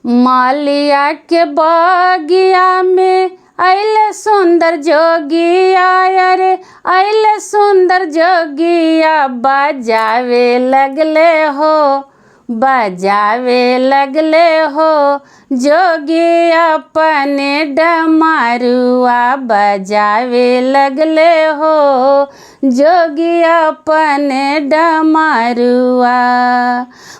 मालिया के बगिया में अइले सुंदर जोगिया, अरे अइले सुंदर जोगिया। बजावे लगले हो, बजावे लगले हो जोगी अपने डमरुआ। बजावे लगले हो जोगी अपने डमरुआ।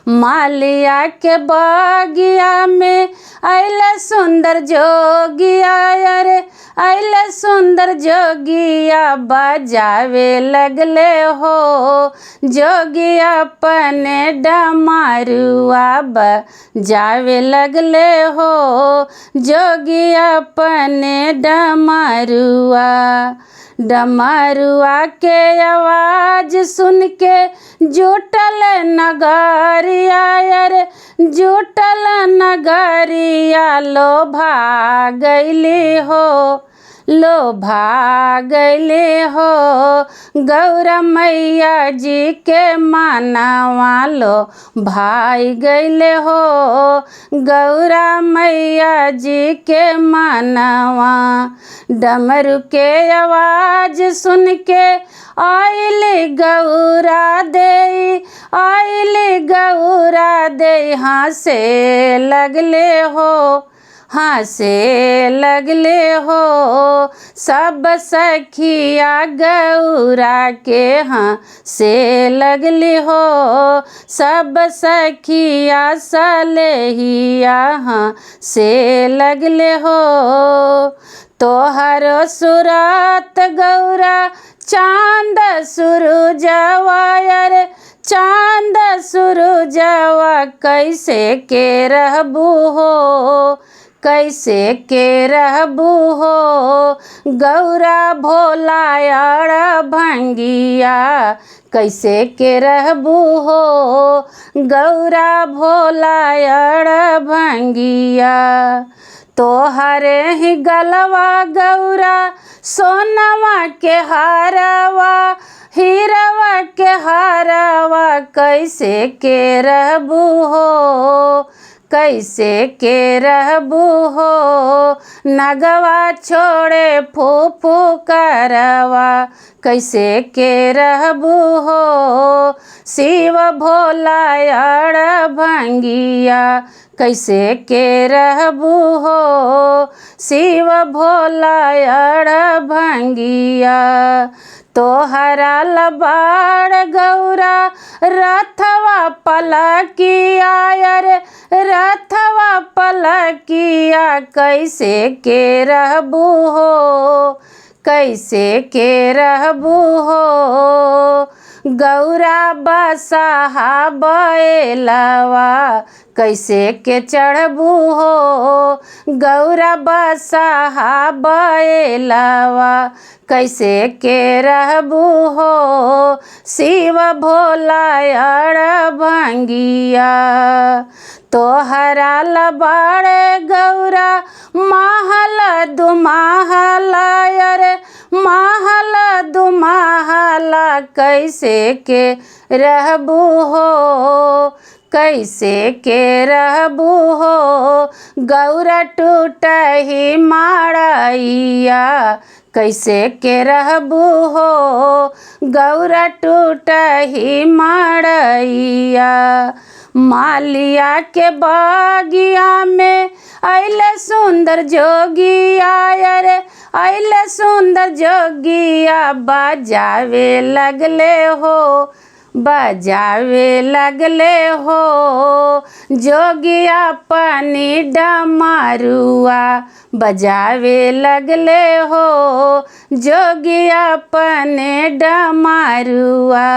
मालिया के बगिया में अइले सुंदर जोगिया, अरे अइले सुंदर जोगिया। बजावे लगले हो जोगी अपने डमरुआ। बजावे लगले हो जोगी अपने डमरुआ। डमरुआ के आवाज सुन के जुटल नगरिया, अरे जुटल नगरिया। लोभा गइली हो, लोभा गइले हो गौरा मैया जी के मनवा। लो भाई गइले हो गौरा मैया जी के मनवा। डमरू के आवाज सुन के आइली गौरा दे, आइली गौरा दे। हंसे लगले हो, हंसे लगले हो सब सखिया गौरा के। हंसे लगली हो सब सखिया सलेहिया। हंसे लगले हो तोहर सूरत गौरा चांद सुरुजवा, अरे चांद सुरुजवा। कैसे के रहबू हो, कैसे के रहबू हो गौरा भोला यार भंगिया। कैसे के रहबू हो गौरा भोला यार भंगिया। तोहरे ही गलवा गौरा सोनवा के हारवा, हीरवा के हारवा। कैसे के रहबू हो, कैसे के रहबू हो नगवा छोड़े फूफू करवा। कैसे के रहबू हो शिव भोला यार भंगिया। कैसे के रहबू हो शिव भोला यार भंगिया। तोहरा लबाड़ गौरा रथवा पलकिया, अरे रथवा पलकिया। कैसे के रहबू हो, कैसे के रहबू हो गौरा बसहा बैलवा। कैसे के चढ़बू हो गौरा बसहा बैलवा। कैसे के रहबू हो शिव भोला यार भंगिया। तोहरा लबाड़े गौरा महल दुमहला, अरे महल दुमहला। कैसे के रहबू हो, कैसे के रहबू हो गौरा टूटही माड़ैया। कैसे के रहबू हो गौरा टूटही माड़ैया। मालिया के बगिया में अइले सुंदर जोगिया, अरे अइले सुंदर जोगिया। बजावे लगले हो, बजावे लगले हो जोगी अपनी डमरुआ। बजावे लगले हो जोगी अपने डमरुआ।